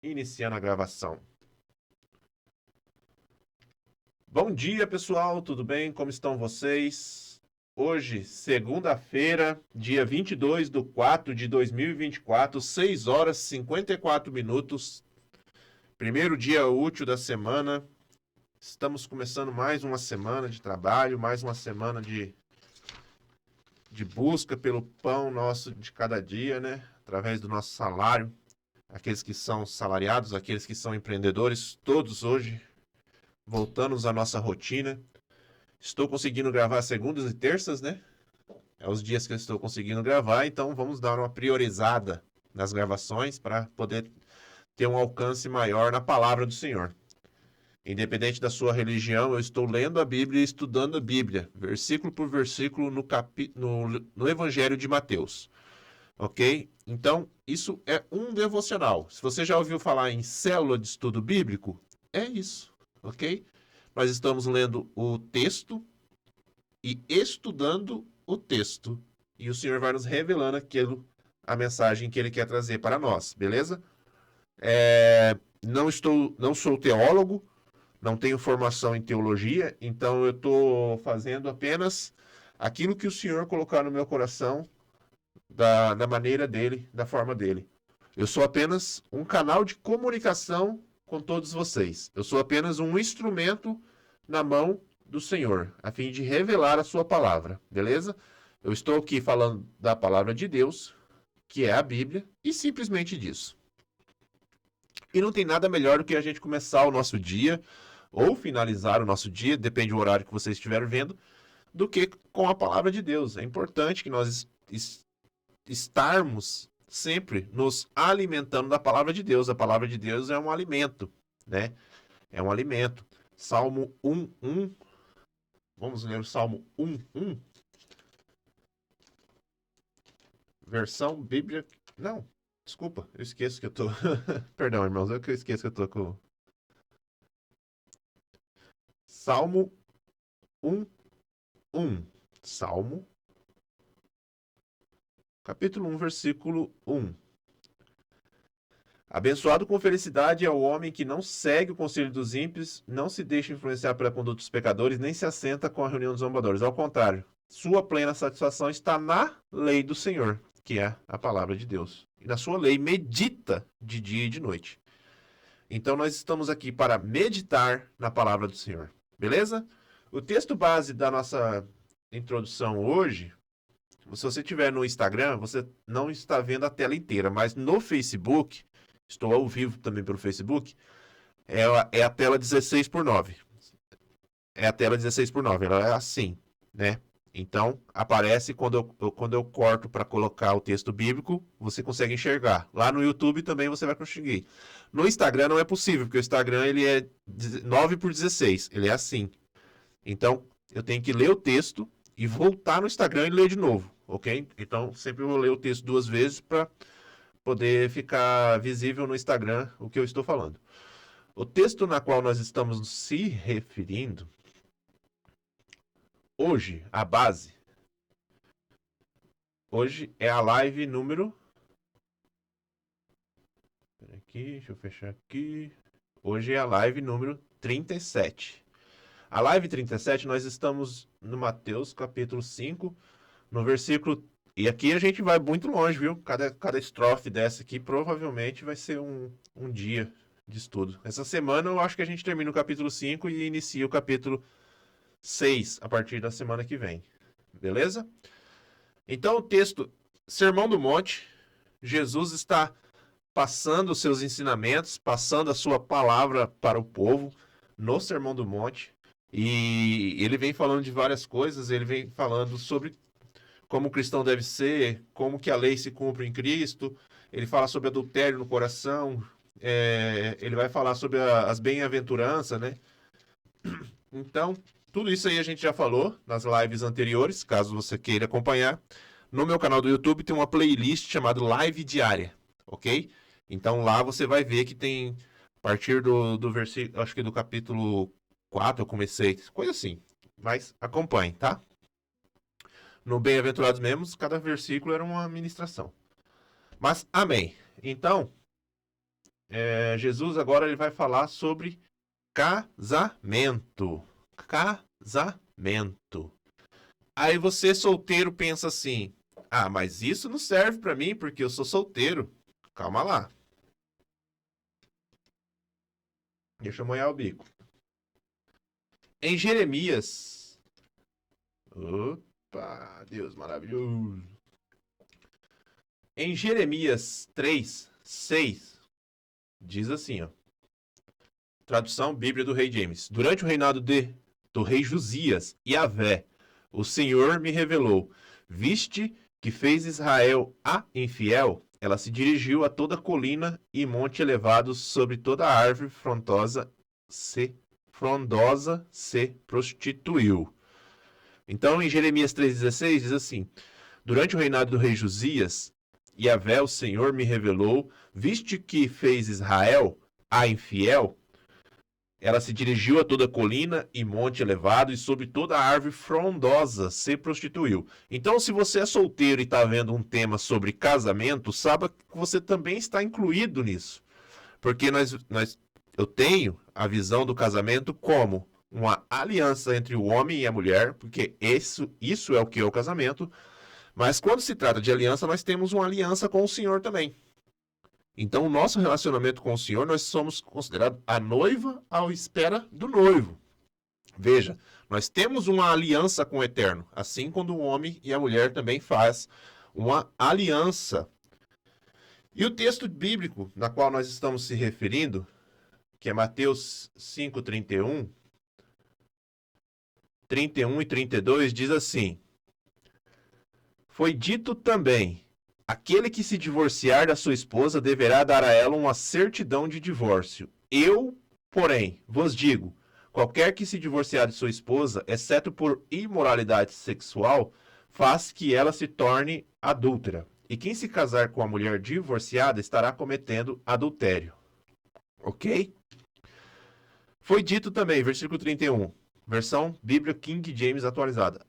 Iniciando a gravação. Bom dia, pessoal, tudo bem? Como estão vocês? Hoje, segunda-feira, dia 22/4/2024, 6 horas e 54 minutos. Primeiro dia útil da semana. Estamos começando mais uma semana de trabalho, mais uma semana de busca pelo pão nosso de cada dia, né? Através do nosso salário. Aqueles que são salariados, aqueles que são empreendedores, todos hoje voltamos à nossa rotina. Estou conseguindo gravar segundas e terças, né? É os dias que eu estou conseguindo gravar, então vamos dar uma priorizada nas gravações para poder ter um alcance maior na palavra do Senhor. Independente da sua religião, eu estou lendo a Bíblia e estudando a Bíblia, versículo por versículo no Evangelho de Mateus. Ok? Então, isso é um devocional. Se você já ouviu falar em célula de estudo bíblico, é isso. Ok? Nós estamos lendo o texto e estudando o texto. E o Senhor vai nos revelando a mensagem que Ele quer trazer para nós, beleza? Não sou teólogo, não tenho formação em teologia, então eu estou fazendo apenas aquilo que o Senhor colocar no meu coração da maneira dele, da forma dele. Eu sou apenas um canal de comunicação com todos vocês. Eu sou apenas um instrumento na mão do Senhor, a fim de revelar a sua palavra, beleza? Eu estou aqui falando da palavra de Deus, que é a Bíblia, e simplesmente disso. E não tem nada melhor do que a gente começar o nosso dia, ou finalizar o nosso dia, depende do horário que vocês estiverem vendo, do que com a palavra de Deus. É importante que nós estarmos sempre nos alimentando da palavra de Deus. A palavra de Deus é um alimento, né? É um alimento. Salmo 1:1. Vamos ler o Salmo 1:1. Versão Bíblia. Não, desculpa, eu esqueço que eu tô. Perdão, irmãos, eu esqueço que eu tô com. Salmo 1:1. Salmo, capítulo 1, versículo 1. Abençoado com felicidade é o homem que não segue o conselho dos ímpios, não se deixa influenciar pela conduta dos pecadores, nem se assenta com a reunião dos zombadores. Ao contrário, sua plena satisfação está na lei do Senhor, que é a palavra de Deus. E na sua lei medita de dia e de noite. Então nós estamos aqui para meditar na palavra do Senhor. Beleza? O texto base da nossa introdução hoje, se você estiver no Instagram, você não está vendo a tela inteira, mas no Facebook, estou ao vivo também pelo Facebook, é a tela 16:9. É a tela 16:9, ela é assim, né? Então, aparece quando eu corto para colocar o texto bíblico, você consegue enxergar. Lá no YouTube também você vai conseguir. No Instagram não é possível, porque o Instagram ele é 9:16, ele é assim. Então, eu tenho que ler o texto e voltar no Instagram e ler de novo, ok? Então, sempre vou ler o texto 2 vezes para poder ficar visível no Instagram o que eu estou falando. O texto na qual nós estamos se referindo, hoje, a base, hoje é a live número. Aqui, deixa eu fechar aqui. Hoje é a live número 37. A live 37, nós estamos no Mateus capítulo 5, no versículo. E aqui a gente vai muito longe, viu? Cada estrofe dessa aqui provavelmente vai ser um dia de estudo. Essa semana eu acho que a gente termina o capítulo 5 e inicia o capítulo 6 a partir da semana que vem. Beleza? Então o texto, Sermão do Monte, Jesus está passando os seus ensinamentos, passando a sua palavra para o povo no Sermão do Monte. E ele vem falando de várias coisas, ele vem falando sobre como o cristão deve ser, como que a lei se cumpre em Cristo. Ele fala sobre adultério no coração, ele vai falar sobre as bem-aventuranças, né? Então, tudo isso aí a gente já falou nas lives anteriores, caso você queira acompanhar. No meu canal do YouTube tem uma playlist chamada Live Diária, ok? Então lá você vai ver que tem, a partir do versículo, acho que do capítulo 4 eu comecei, coisa assim. Mas acompanhe, tá? No Bem-aventurados mesmos, cada versículo era uma ministração. Mas amém. Então, Jesus agora ele vai falar sobre casamento. Casamento. Aí você, solteiro, pensa assim: ah, mas isso não serve pra mim porque eu sou solteiro. Calma lá. Deixa eu molhar o bico. Em Jeremias. Opa, Deus maravilhoso. Em Jeremias 3, 6, diz assim, ó. Tradução Bíblia do Rei James. Durante o reinado do rei Josias, Yahvé, o Senhor me revelou: viste que fez Israel a infiel? Ela se dirigiu a toda colina e monte elevado, sobre toda árvore frondosa se prostituiu. Então, em Jeremias 3,16 diz assim: durante o reinado do rei Josias, Yahvé, o Senhor, me revelou: viste que fez Israel a infiel? Ela se dirigiu a toda colina e monte elevado, e sobre toda árvore frondosa se prostituiu. Então, se você é solteiro e está vendo um tema sobre casamento, saiba que você também está incluído nisso. Porque eu tenho a visão do casamento como uma aliança entre o homem e a mulher, porque isso é o que é o casamento. Mas quando se trata de aliança, nós temos uma aliança com o Senhor também. Então, o nosso relacionamento com o Senhor, nós somos considerados a noiva à espera do noivo. Veja, nós temos uma aliança com o Eterno, assim como o homem e a mulher também faz uma aliança. E o texto bíblico na qual nós estamos se referindo, que é Mateus 5, 31 e 32, diz assim: foi dito também: aquele que se divorciar da sua esposa deverá dar a ela uma certidão de divórcio. Eu, porém, vos digo: qualquer que se divorciar de sua esposa, exceto por imoralidade sexual, faz que ela se torne adúltera. E quem se casar com a mulher divorciada estará cometendo adultério. Ok? Foi dito também, versículo 31. Versão Bíblia King James atualizada.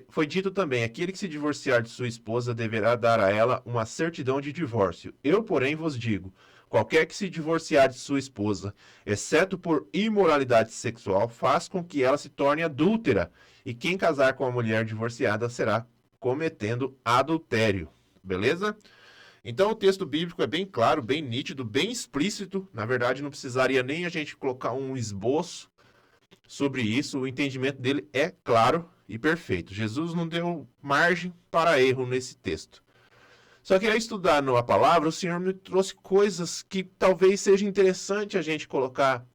Foi dito também: aquele que se divorciar de sua esposa deverá dar a ela uma certidão de divórcio. Eu, porém, vos digo: qualquer que se divorciar de sua esposa, exceto por imoralidade sexual, faz com que ela se torne adúltera. E quem casar com a mulher divorciada será cometendo adultério. Beleza? Então o texto bíblico é bem claro, bem nítido, bem explícito. Na verdade, não precisaria nem a gente colocar um esboço sobre isso. O entendimento dele é claro e perfeito. Jesus não deu margem para erro nesse texto. Só que ao estudar a palavra, o Senhor me trouxe coisas que talvez seja interessante a gente colocar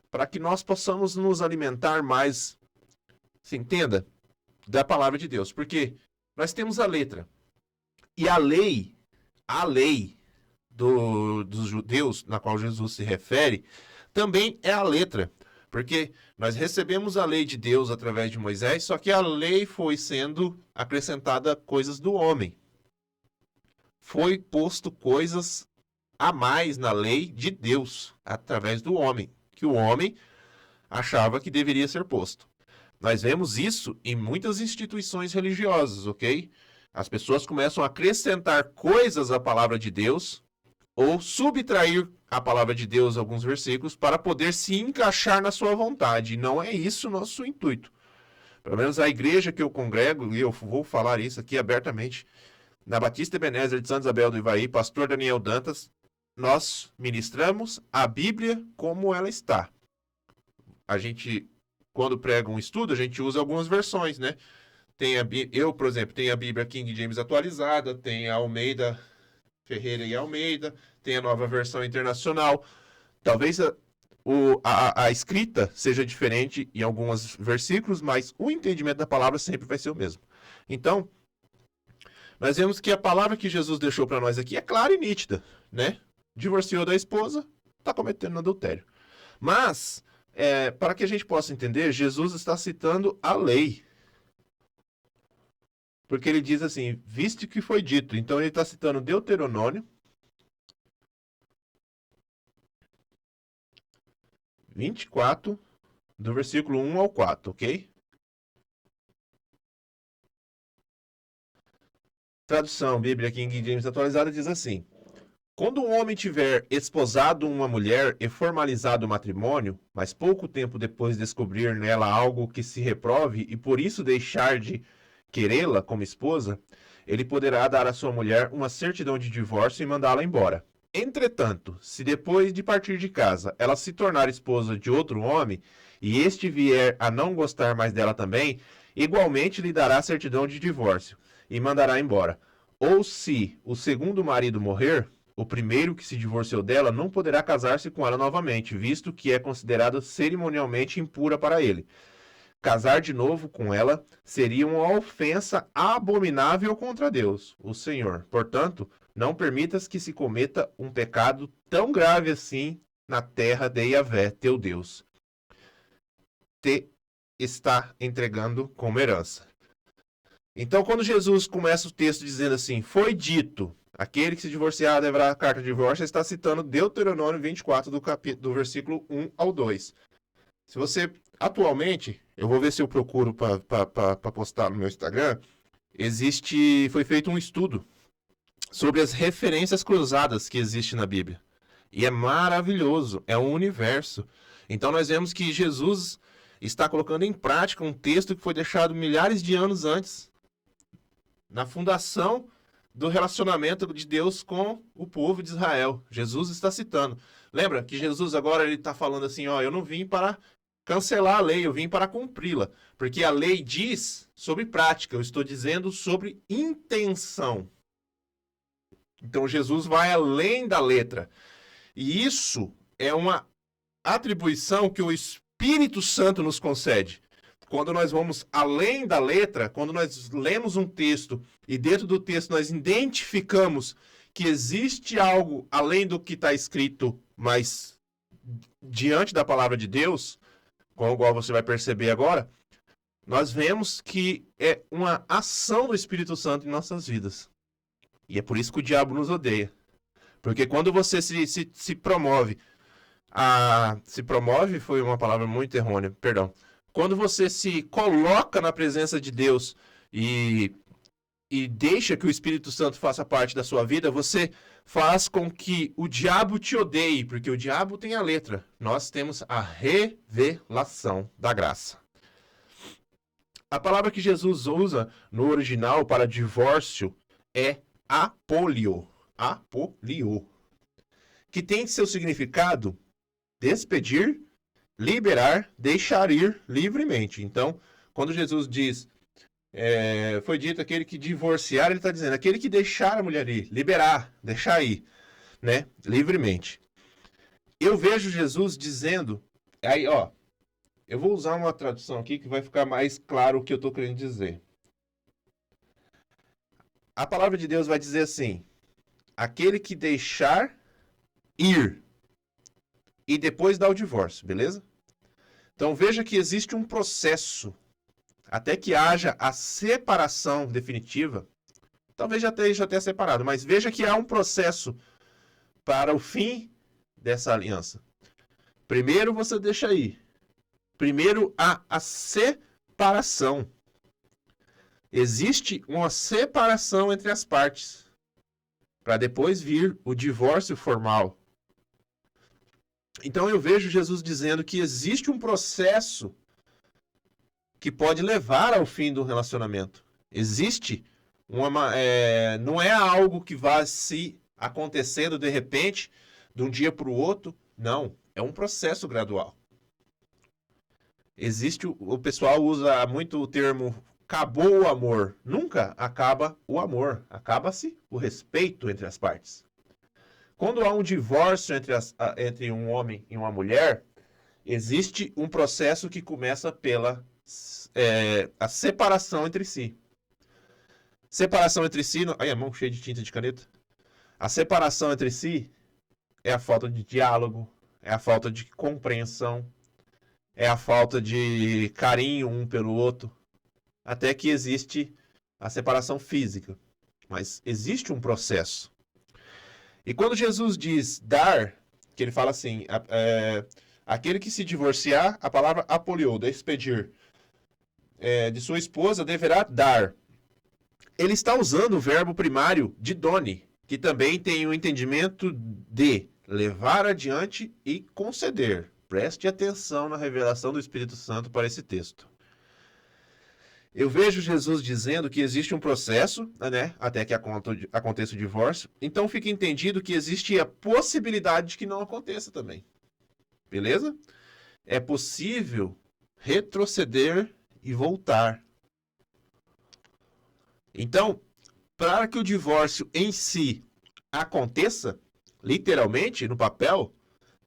para que nós possamos nos alimentar mais, se entenda, da palavra de Deus. Porque nós temos a letra. E a lei dos judeus, na qual Jesus se refere, também é a letra. Porque nós recebemos a lei de Deus através de Moisés, só que a lei foi sendo acrescentada coisas do homem. Foi posto coisas a mais na lei de Deus, através do homem, que o homem achava que deveria ser posto. Nós vemos isso em muitas instituições religiosas, ok? As pessoas começam a acrescentar coisas à palavra de Deus ou subtrair a palavra de Deus alguns versículos para poder se encaixar na sua vontade. E não é isso o nosso intuito. Pelo menos a igreja que eu congrego, e eu vou falar isso aqui abertamente, na Batista Ebenezer de Santa Isabel do Ivaí, pastor Daniel Dantas, nós ministramos a Bíblia como ela está. A gente, quando prega um estudo, a gente usa algumas versões, né? Eu, por exemplo, tenho a Bíblia King James atualizada, tem a Almeida Ferreira e Almeida, tem a nova versão internacional. Talvez a escrita seja diferente em alguns versículos, mas o entendimento da palavra sempre vai ser o mesmo. Então, nós vemos que a palavra que Jesus deixou para nós aqui é clara e nítida, né? Divorciou da esposa, está cometendo adultério. Mas, para que a gente possa entender, Jesus está citando a lei. Porque ele diz assim: viste que foi dito. Então ele está citando Deuteronômio 24, do versículo 1 ao 4, ok? Tradução Bíblia King James atualizada diz assim: Quando um homem tiver esposado uma mulher e formalizado o matrimônio, mas pouco tempo depois descobrir nela algo que se reprove e por isso deixar de querê-la como esposa, ele poderá dar à sua mulher uma certidão de divórcio e mandá-la embora. Entretanto, se depois de partir de casa ela se tornar esposa de outro homem e este vier a não gostar mais dela também, igualmente lhe dará certidão de divórcio e mandará embora. Ou se o segundo marido morrer, o primeiro que se divorciou dela não poderá casar-se com ela novamente, visto que é considerada cerimonialmente impura para ele. Casar de novo com ela seria uma ofensa abominável contra Deus, o Senhor. Portanto, não permitas que se cometa um pecado tão grave assim na terra de Yahvé, teu Deus. Te está entregando como herança. Então, quando Jesus começa o texto dizendo assim, foi dito, aquele que se divorciar deverá a carta de divórcio, está citando Deuteronômio 24, do versículo 1 ao 2. Se você, atualmente, eu vou ver se eu procuro para postar no meu Instagram, foi feito um estudo sobre as referências cruzadas que existem na Bíblia. E é maravilhoso, é um universo. Então nós vemos que Jesus está colocando em prática um texto que foi deixado milhares de anos antes, na fundação do relacionamento de Deus com o povo de Israel. Jesus está citando. Lembra que Jesus agora ele está falando assim, ó, eu não vim para cancelar a lei, eu vim para cumpri-la. Porque a lei diz sobre prática, eu estou dizendo sobre intenção. Então Jesus vai além da letra. E isso é uma atribuição que o Espírito Santo nos concede. Quando nós vamos além da letra, quando nós lemos um texto e dentro do texto nós identificamos que existe algo além do que está escrito, mas diante da palavra de Deus, como igual você vai perceber agora, nós vemos que é uma ação do Espírito Santo em nossas vidas. E é por isso que o diabo nos odeia. Porque quando você se promove, se promove foi uma palavra muito errônea, perdão. Quando você se coloca na presença de Deus e deixa que o Espírito Santo faça parte da sua vida, você faz com que o diabo te odeie, porque o diabo tem a letra. Nós temos a revelação da graça. A palavra que Jesus usa no original para divórcio é apolio. Apolio. Que tem seu significado despedir, liberar, deixar ir livremente. Então, quando Jesus diz, foi dito aquele que divorciar, ele está dizendo, aquele que deixar a mulher ir, liberar, deixar ir, né, livremente. Eu vejo Jesus dizendo, aí, ó, eu vou usar uma tradução aqui que vai ficar mais claro o que eu estou querendo dizer. A palavra de Deus vai dizer assim, aquele que deixar ir e depois dá o divórcio, beleza? Então veja que existe um processo até que haja a separação definitiva. Talvez já esteja até separado, mas veja que há um processo para o fim dessa aliança. Primeiro você deixa ir. Primeiro há a separação. Existe uma separação entre as partes, para depois vir o divórcio formal. Então eu vejo Jesus dizendo que existe um processo que pode levar ao fim do relacionamento. Existe não é algo que vai se acontecendo de repente, de um dia para o outro. Não, é um processo gradual. Existe, o pessoal usa muito o termo acabou o amor. Nunca acaba o amor. Acaba-se o respeito entre as partes. Quando há um divórcio entre um homem e uma mulher, existe um processo que começa pela a separação entre si. Separação entre si... Ai, a mão cheia de tinta de caneta. A separação entre si é a falta de diálogo, é a falta de compreensão, é a falta de carinho um pelo outro, até que existe a separação física. Mas existe um processo. E quando Jesus diz dar, que ele fala assim, aquele que se divorciar, a palavra apolio, despedir, de sua esposa, deverá dar. Ele está usando o verbo primário didone, que também tem o entendimento de levar adiante e conceder. Preste atenção na revelação do Espírito Santo para esse texto. Eu vejo Jesus dizendo que existe um processo, né, até que aconteça o divórcio. Então fica entendido que existe a possibilidade de que não aconteça também. Beleza? É possível retroceder e voltar. Então, para que o divórcio em si aconteça, literalmente, no papel,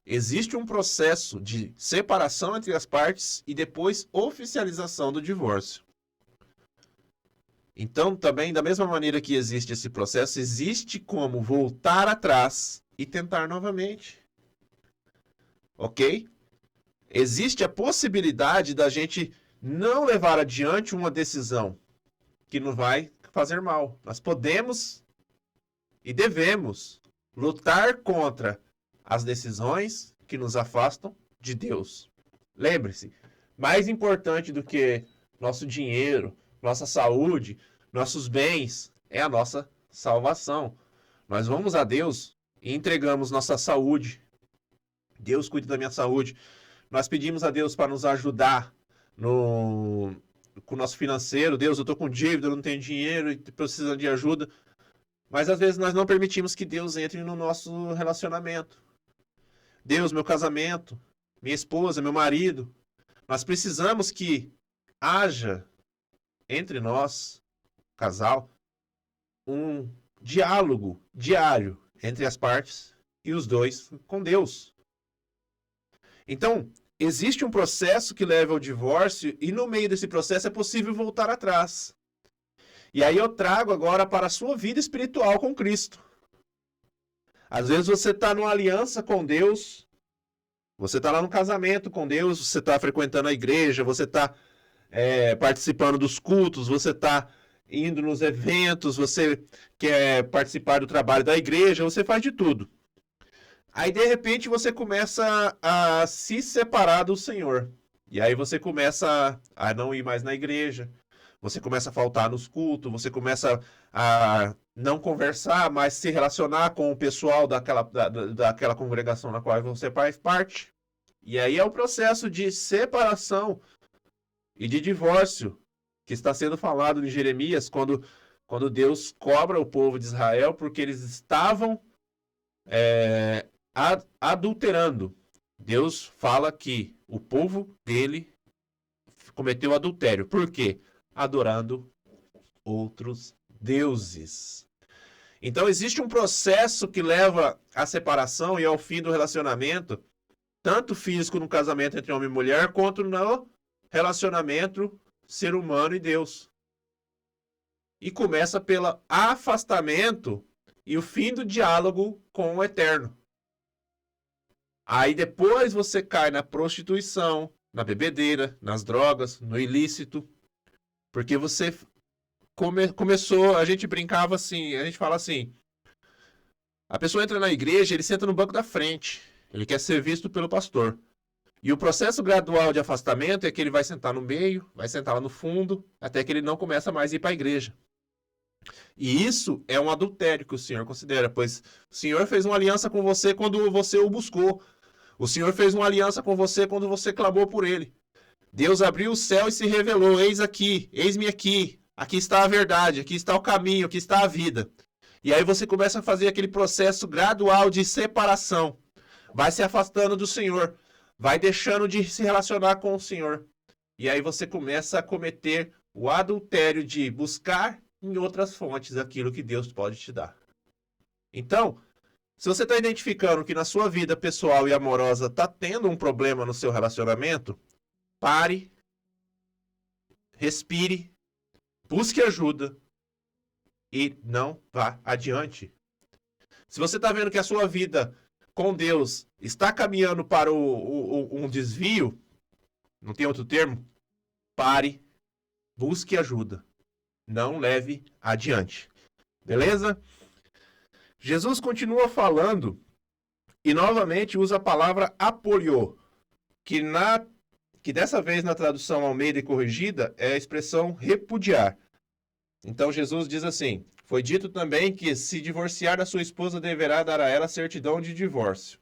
existe um processo de separação entre as partes e depois oficialização do divórcio. Então, também, da mesma maneira que existe esse processo, existe como voltar atrás e tentar novamente. Ok? Existe a possibilidade da gente não levar adiante uma decisão que não vai fazer mal. Nós podemos e devemos lutar contra as decisões que nos afastam de Deus. Lembre-se, mais importante do que nosso dinheiro, nossa saúde, nossos bens, é a nossa salvação. Nós vamos a Deus e entregamos nossa saúde. Deus cuida da minha saúde. Nós pedimos a Deus para nos ajudar com o nosso financeiro. Deus, eu estou com dívida, eu não tenho dinheiro e preciso de ajuda. Mas às vezes nós não permitimos que Deus entre no nosso relacionamento. Deus, meu casamento, minha esposa, meu marido. Nós precisamos que haja entre nós, casal, um diálogo diário entre as partes e os dois com Deus. Então, existe um processo que leva ao divórcio e no meio desse processo é possível voltar atrás. E aí eu trago agora para a sua vida espiritual com Cristo. Às vezes você está numa aliança com Deus, você está lá no casamento com Deus, você está frequentando a igreja, você está participando dos cultos, você está indo nos eventos, você quer participar do trabalho da igreja, você faz de tudo. Aí, de repente, você começa a se separar do Senhor. E aí você começa a não ir mais na igreja, você começa a faltar nos cultos, você começa a não conversar, mas se relacionar com o pessoal daquela congregação na qual você faz parte. E aí é o processo de separação e de divórcio que está sendo falado em Jeremias, quando Deus cobra o povo de Israel porque eles estavam adulterando. Deus fala que o povo dele cometeu adultério. Por quê? Adorando outros deuses. Então existe um processo que leva à separação e ao fim do relacionamento, tanto físico no casamento entre homem e mulher, quanto no relacionamento ser humano e Deus. E começa pelo afastamento e o fim do diálogo com o Eterno. Aí depois você cai na prostituição, na bebedeira, nas drogas, no ilícito, porque você começou, a gente brincava assim, a gente fala assim, a pessoa entra na igreja, ele senta no banco da frente, ele quer ser visto pelo pastor. E o processo gradual de afastamento é que ele vai sentar no meio, vai sentar lá no fundo, até que ele não começa mais a ir para a igreja. E isso é um adultério que o Senhor considera, pois o Senhor fez uma aliança com você quando você o buscou. O Senhor fez uma aliança com você quando você clamou por ele. Deus abriu o céu e se revelou, eis aqui, eis-me aqui, aqui está a verdade, aqui está o caminho, aqui está a vida. E aí você começa a fazer aquele processo gradual de separação, vai se afastando do Senhor, vai deixando de se relacionar com o Senhor. E aí você começa a cometer o adultério de buscar em outras fontes aquilo que Deus pode te dar. Então, se você está identificando que na sua vida pessoal e amorosa está tendo um problema no seu relacionamento, pare, respire, busque ajuda e não vá adiante. Se você está vendo que a sua vida com Deus está caminhando para um desvio, não tem outro termo, pare, busque ajuda, não leve adiante. Beleza? Jesus continua falando e novamente usa a palavra apolio, que dessa vez na tradução Almeida e corrigida é a expressão repudiar. Então Jesus diz assim, Foi dito também que se divorciar da sua esposa deverá dar a ela certidão de divórcio,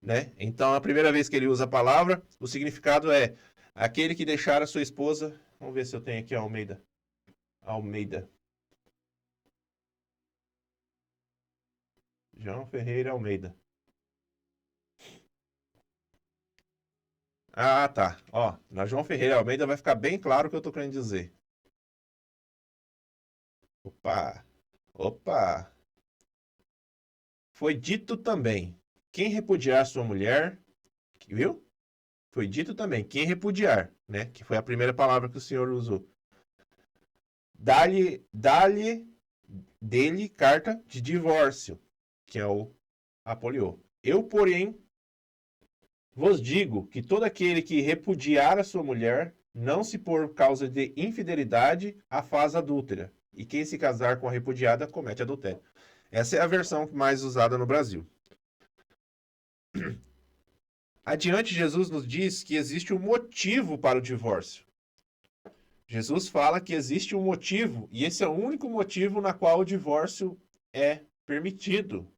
né? Então, a primeira vez que ele usa a palavra, o significado é aquele que deixar a sua esposa. Vamos ver se eu tenho aqui a Almeida. Almeida. João Ferreira Almeida. Ah, tá. Ó, na João Ferreira Almeida vai ficar bem claro o que eu tô querendo dizer. Opa, opa. Foi dito também, quem repudiar sua mulher, viu? Foi dito também, quem repudiar, né? Que foi a primeira palavra que o Senhor usou. Dele carta de divórcio, que é o apoliô. Eu, porém, vos digo que todo aquele que repudiar a sua mulher, não se por causa de infidelidade, a faz adúltera. E quem se casar com a repudiada, comete adultério. Essa é a versão mais usada no Brasil. Adiante, Jesus nos diz que existe um motivo para o divórcio. Jesus fala que existe um motivo, e esse é o único motivo na qual o divórcio é permitido.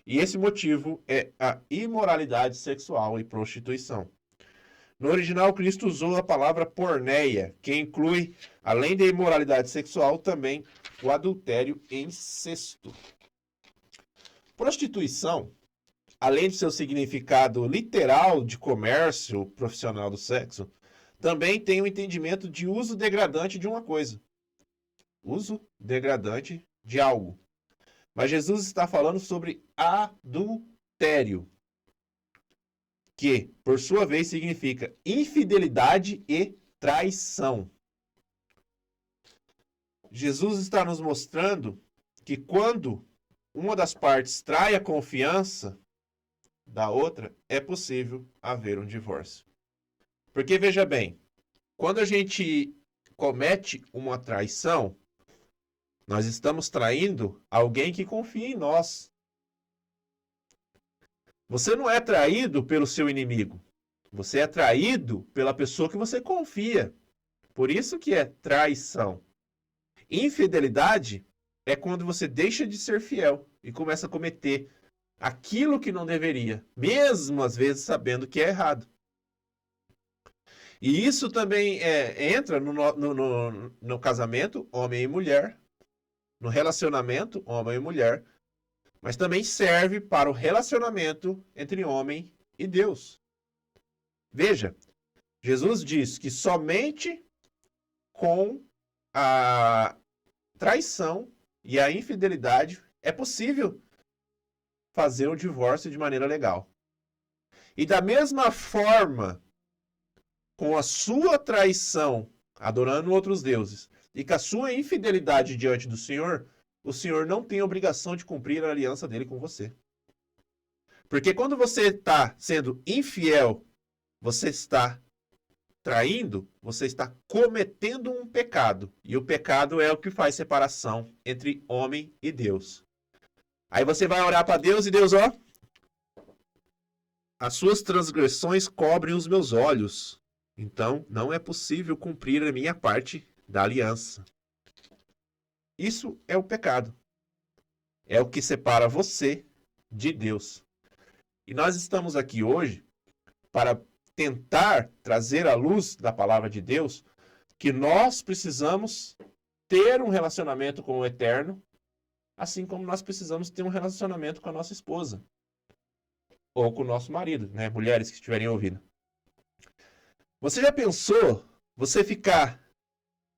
E esse motivo é a imoralidade sexual e prostituição. No original, Cristo usou a palavra porneia, que inclui, além da imoralidade sexual, também o adultério e incesto. Prostituição, além de seu significado literal de comércio profissional do sexo, também tem o entendimento de uso degradante de uma coisa. Uso degradante de algo. Mas Jesus está falando sobre adultério, que, por sua vez, significa infidelidade e traição. Jesus está nos mostrando que quando uma das partes trai a confiança da outra, é possível haver um divórcio. Porque, veja bem, quando a gente comete uma traição, nós estamos traindo alguém que confia em nós. Você não é traído pelo seu inimigo. Você é traído pela pessoa que você confia. Por isso que é traição. Infidelidade é quando você deixa de ser fiel e começa a cometer aquilo que não deveria, mesmo às vezes sabendo que é errado. E isso também entra no casamento, homem e mulher, no relacionamento, homem e mulher, mas também serve para o relacionamento entre homem e Deus. Veja, Jesus diz que somente com a traição e a infidelidade é possível fazer o divórcio de maneira legal. E da mesma forma, com a sua traição, adorando outros deuses, e com a sua infidelidade diante do Senhor, o Senhor não tem obrigação de cumprir a aliança dele com você. Porque quando você está sendo infiel, você está traindo, você está cometendo um pecado. E o pecado é o que faz separação entre homem e Deus. Aí você vai orar para Deus e Deus, ó, as suas transgressões cobrem os meus olhos. Então, não é possível cumprir a minha parte da aliança. Isso é o pecado. É o que separa você de Deus. E nós estamos aqui hoje para tentar trazer à luz da palavra de Deus que nós precisamos ter um relacionamento com o Eterno, assim como nós precisamos ter um relacionamento com a nossa esposa. Ou com o nosso marido, né? Mulheres que estiverem ouvindo. Você já pensou você ficar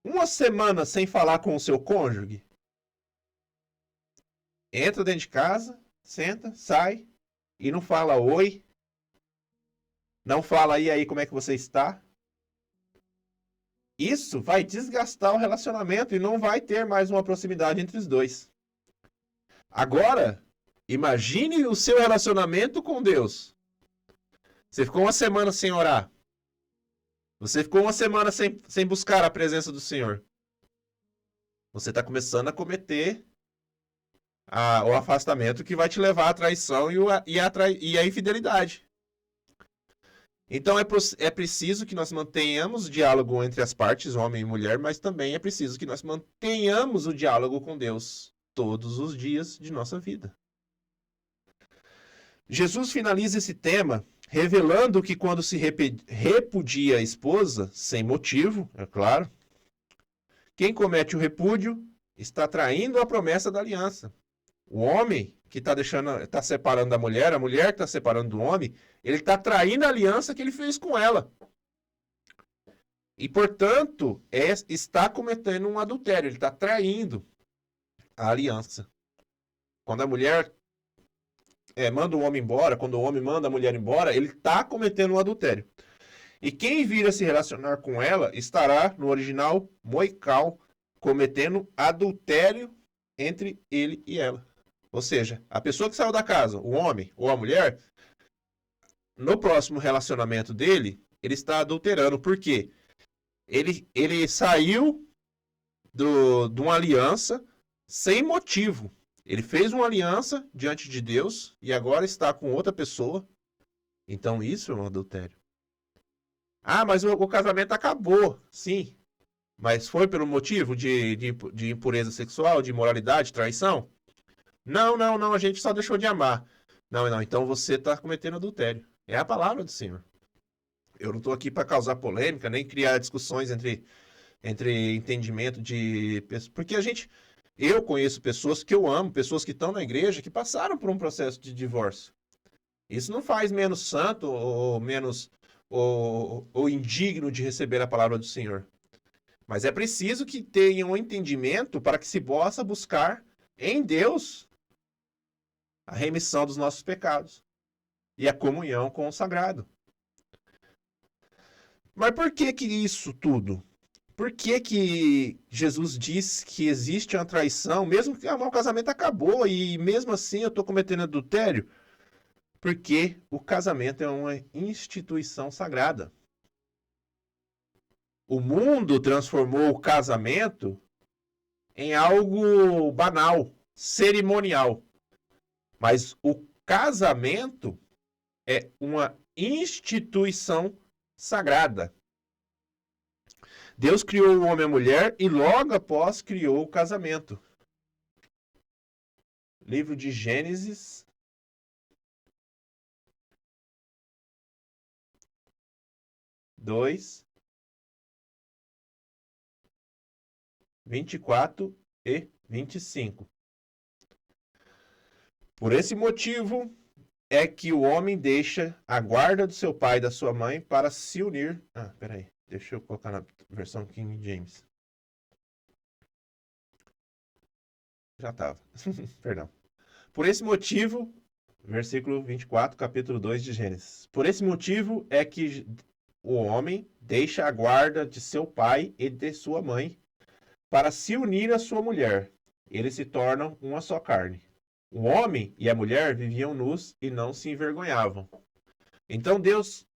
uma semana sem falar com o seu cônjuge? Entra dentro de casa, senta, sai e não fala oi. Não fala aí como é que você está. Isso vai desgastar o relacionamento e não vai ter mais uma proximidade entre os dois. Agora, imagine o seu relacionamento com Deus. Você ficou uma semana sem orar. Você ficou uma semana sem buscar a presença do Senhor. Você está começando a cometer o afastamento que vai te levar à traição e a infidelidade. Então é preciso que nós mantenhamos o diálogo entre as partes, homem e mulher, mas também é preciso que nós mantenhamos o diálogo com Deus todos os dias de nossa vida. Jesus finaliza esse tema revelando que quando se repudia a esposa, sem motivo, é claro, quem comete o repúdio está traindo a promessa da aliança. O homem que está separando da mulher, a mulher que está separando do homem, ele está traindo a aliança que ele fez com ela. E, portanto, está cometendo um adultério, ele está traindo a aliança. Quando a mulher manda o homem embora, quando o homem manda a mulher embora, ele está cometendo um adultério. E quem vir a se relacionar com ela estará, no original, moical, cometendo adultério entre ele e ela. Ou seja, a pessoa que saiu da casa, o homem ou a mulher, no próximo relacionamento dele, ele está adulterando. Por quê? Ele saiu de uma aliança sem motivo. Ele fez uma aliança diante de Deus e agora está com outra pessoa. Então isso é um adultério. Ah, mas o casamento acabou. Sim. Mas foi pelo motivo de impureza sexual, de imoralidade, traição? Não, a gente só deixou de amar. Não, então você está cometendo adultério. É a palavra do Senhor. Eu não estou aqui para causar polêmica, nem criar discussões entre entendimento de pessoas. Porque eu conheço pessoas que eu amo, pessoas que estão na igreja, que passaram por um processo de divórcio. Isso não faz menos santo ou menos ou indigno de receber a palavra do Senhor. Mas é preciso que tenham um entendimento para que se possa buscar em Deus a remissão dos nossos pecados e a comunhão com o sagrado. Mas por que isso tudo? Por que Jesus diz que existe uma traição, mesmo que o casamento acabou e mesmo assim eu estou cometendo adultério? Porque o casamento é uma instituição sagrada. O mundo transformou o casamento em algo banal, cerimonial. Mas o casamento é uma instituição sagrada. Deus criou o homem e a mulher e logo após criou o casamento. Livro de Gênesis. Dois, 24 e 25. Por esse motivo é que o homem deixa a guarda do seu pai e da sua mãe para se unir. Peraí, deixa eu colocar na versão King James. Já estava. Perdão. Por esse motivo, versículo 24, capítulo 2 de Gênesis. Por esse motivo é que o homem deixa a guarda de seu pai e de sua mãe para se unir à sua mulher. Eles se tornam uma só carne. O homem e a mulher viviam nus e não se envergonhavam. Então Deus,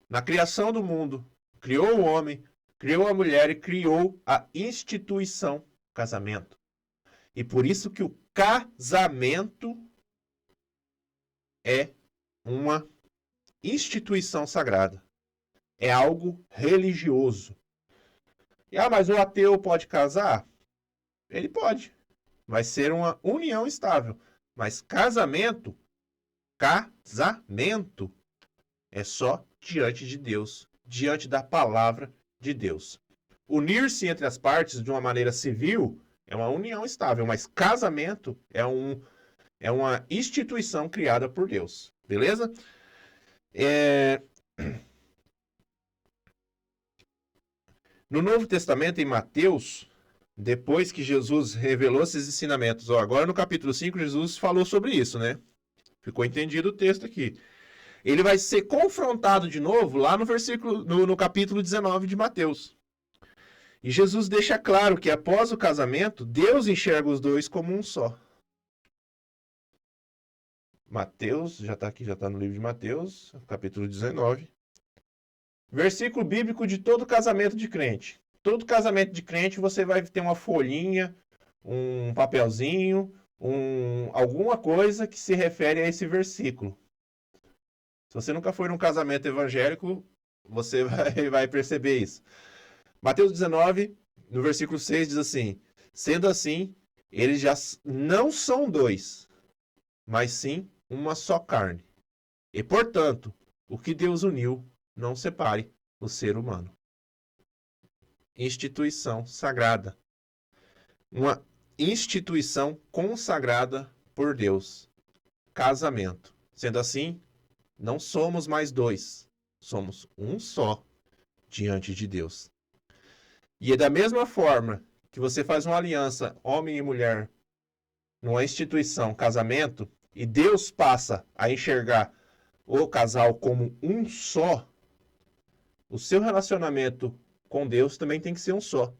na criação do mundo, criou o homem, criou a mulher e criou a instituição casamento. E por isso que o casamento é uma instituição sagrada. É algo religioso. Mas o ateu pode casar? Ele pode. Vai ser uma união estável. Mas casamento é só diante de Deus, diante da palavra de Deus. Unir-se entre as partes de uma maneira civil é uma união estável, mas casamento é uma instituição criada por Deus. Beleza? No Novo Testamento, em Mateus, depois que Jesus revelou esses ensinamentos, agora no capítulo 5, Jesus falou sobre isso, né? Ficou entendido o texto aqui. Ele vai ser confrontado de novo lá no capítulo 19 de Mateus. E Jesus deixa claro que após o casamento, Deus enxerga os dois como um só. Mateus, já está aqui, já está no livro de Mateus, capítulo 19. Versículo bíblico de todo casamento de crente. Todo casamento de crente você vai ter uma folhinha, um papelzinho, alguma coisa que se refere a esse versículo. Se você nunca foi num casamento evangélico, você vai perceber isso. Mateus 19, no versículo 6, diz assim: sendo assim, eles já não são dois, mas sim uma só carne. E, portanto, o que Deus uniu, não separe o ser humano. Instituição sagrada. Uma instituição consagrada por Deus. Casamento. Sendo assim, não somos mais dois, somos um só diante de Deus. E é da mesma forma que você faz uma aliança, homem e mulher, numa instituição, casamento, e Deus passa a enxergar o casal como um só, o seu relacionamento com Deus também tem que ser um só.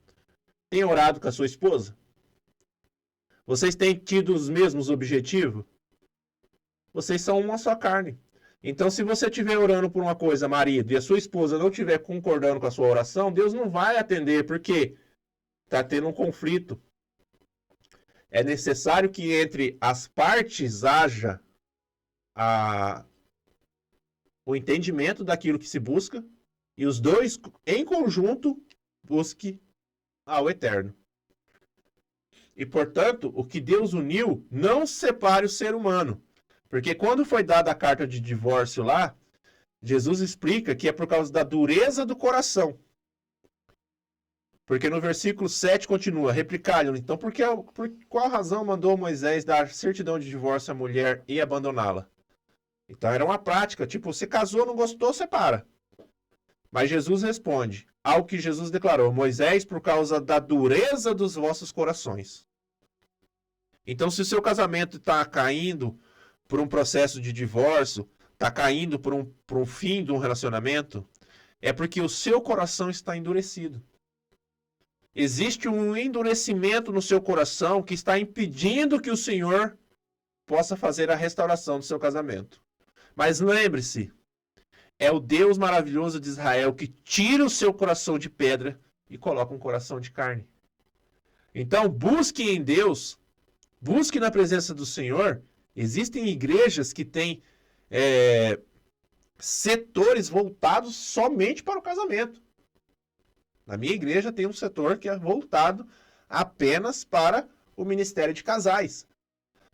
Tem orado com a sua esposa? Vocês têm tido os mesmos objetivos? Vocês são uma só carne. Então, se você estiver orando por uma coisa, marido, e a sua esposa não estiver concordando com a sua oração, Deus não vai atender, porque está tendo um conflito. É necessário que entre as partes haja o entendimento daquilo que se busca e os dois, em conjunto, busquem ao eterno. E, portanto, o que Deus uniu não separe o ser humano. Porque quando foi dada a carta de divórcio lá, Jesus explica que é por causa da dureza do coração. Porque no versículo 7 continua, replicai-lhe, então por qual razão mandou Moisés dar certidão de divórcio à mulher e abandoná-la? Então era uma prática, tipo, você casou, não gostou, separa. Mas Jesus responde, ao que Jesus declarou, Moisés, por causa da dureza dos vossos corações. Então se o seu casamento está caindo por um processo de divórcio, está caindo por um fim de um relacionamento, é porque o seu coração está endurecido. Existe um endurecimento no seu coração que está impedindo que o Senhor possa fazer a restauração do seu casamento. Mas lembre-se, é o Deus maravilhoso de Israel que tira o seu coração de pedra e coloca um coração de carne. Então, busque em Deus, busque na presença do Senhor. Existem igrejas que têm setores voltados somente para o casamento. Na minha igreja tem um setor que é voltado apenas para o ministério de casais,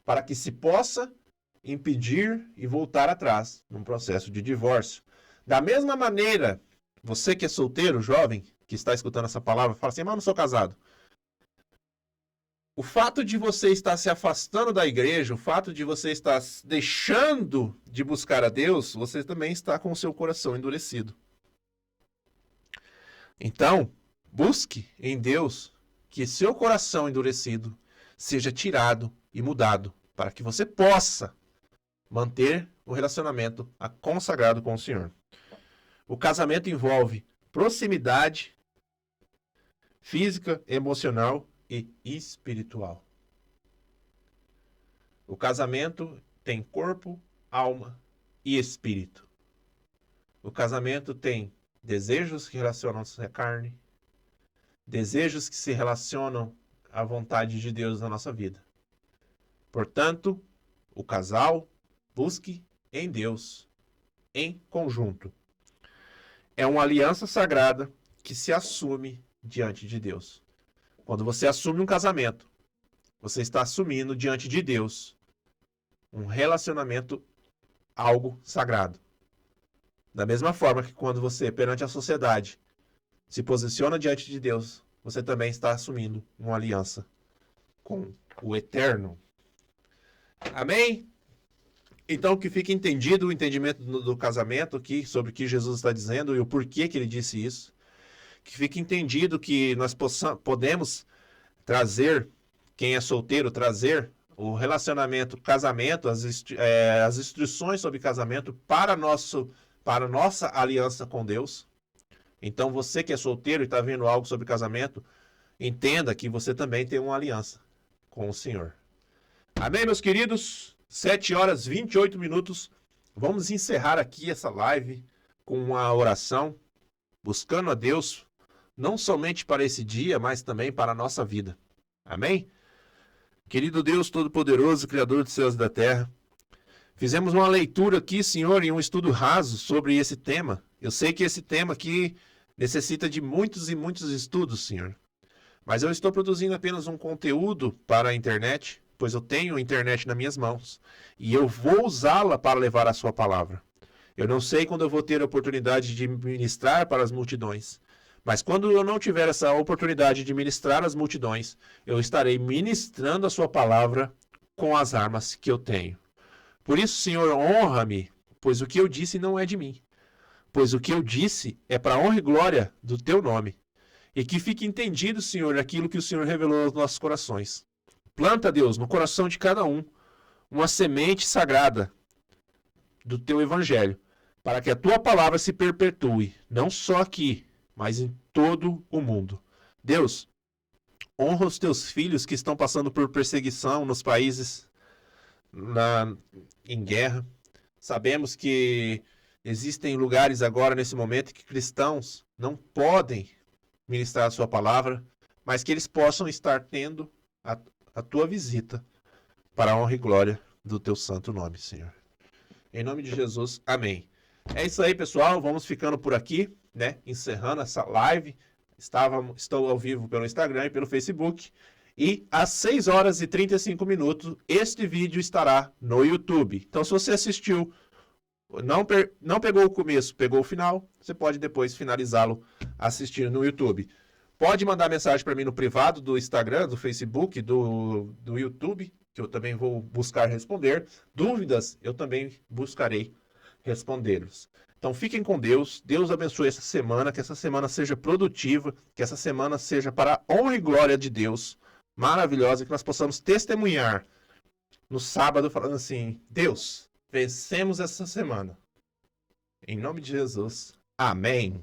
para que se possa impedir e voltar atrás num processo de divórcio. Da mesma maneira, você que é solteiro, jovem, que está escutando essa palavra, fala assim, mas eu não sou casado. O fato de você estar se afastando da igreja, o fato de você estar deixando de buscar a Deus, você também está com o seu coração endurecido. Então, busque em Deus que seu coração endurecido seja tirado e mudado, para que você possa manter o relacionamento consagrado com o Senhor. O casamento envolve proximidade física, emocional e espiritual. O casamento tem corpo, alma e espírito. O casamento tem desejos que relacionam-se à carne, desejos que se relacionam à vontade de Deus na nossa vida. Portanto, o casal busque em Deus, em conjunto. É uma aliança sagrada que se assume diante de Deus. Quando você assume um casamento, você está assumindo diante de Deus um relacionamento, algo sagrado. Da mesma forma que quando você, perante a sociedade, se posiciona diante de Deus, você também está assumindo uma aliança com o Eterno. Amém? Então, que fique entendido o entendimento do casamento aqui, sobre o que Jesus está dizendo e o porquê que ele disse isso. Que fique entendido que nós podemos trazer, quem é solteiro, trazer o relacionamento, casamento, as instruções sobre casamento para nossa aliança com Deus. Então, você que é solteiro e está vendo algo sobre casamento, entenda que você também tem uma aliança com o Senhor. Amém, meus queridos? 7h28. Vamos encerrar aqui essa live com uma oração, buscando a Deus, não somente para esse dia, mas também para a nossa vida. Amém? Querido Deus Todo-Poderoso, Criador dos céus e da terra, Fizemos uma leitura aqui, Senhor, e um estudo raso sobre esse tema. Eu sei que esse tema aqui necessita de muitos e muitos estudos, Senhor. Mas eu estou produzindo apenas um conteúdo para a internet, pois eu tenho a internet nas minhas mãos. E eu vou usá-la para levar a sua palavra. Eu não sei quando eu vou ter a oportunidade de ministrar para as multidões. Mas quando eu não tiver essa oportunidade de ministrar às multidões, eu estarei ministrando a sua palavra com as armas que eu tenho. Por isso, Senhor, honra-me, pois o que eu disse não é de mim. Pois o que eu disse é para a honra e glória do teu nome. E que fique entendido, Senhor, aquilo que o Senhor revelou aos nossos corações. Planta, Deus, no coração de cada um, uma semente sagrada do teu evangelho, para que a tua palavra se perpetue, não só aqui, mas em todo o mundo. Deus, honra os teus filhos que estão passando por perseguição nos países em guerra. Sabemos que existem lugares agora, nesse momento, que cristãos não podem ministrar a sua palavra, mas que eles possam estar tendo a tua visita para a honra e glória do teu santo nome, Senhor. Em nome de Jesus, amém. É isso aí, pessoal. Vamos ficando por aqui, né? Encerrando essa live. Estou ao vivo pelo Instagram e pelo Facebook. E às 6 horas e 35 minutos, este vídeo estará no YouTube. Então, se você assistiu, não pegou o começo, pegou o final, você pode depois finalizá-lo assistindo no YouTube. Pode mandar mensagem para mim no privado do Instagram, do Facebook, do YouTube, que eu também vou buscar responder. Dúvidas, eu também buscarei respondê-los. Então fiquem com Deus. Deus abençoe essa semana, que essa semana seja produtiva, que essa semana seja para a honra e glória de Deus, maravilhosa, que nós possamos testemunhar no sábado falando assim: Deus, vencemos essa semana. Em nome de Jesus. Amém.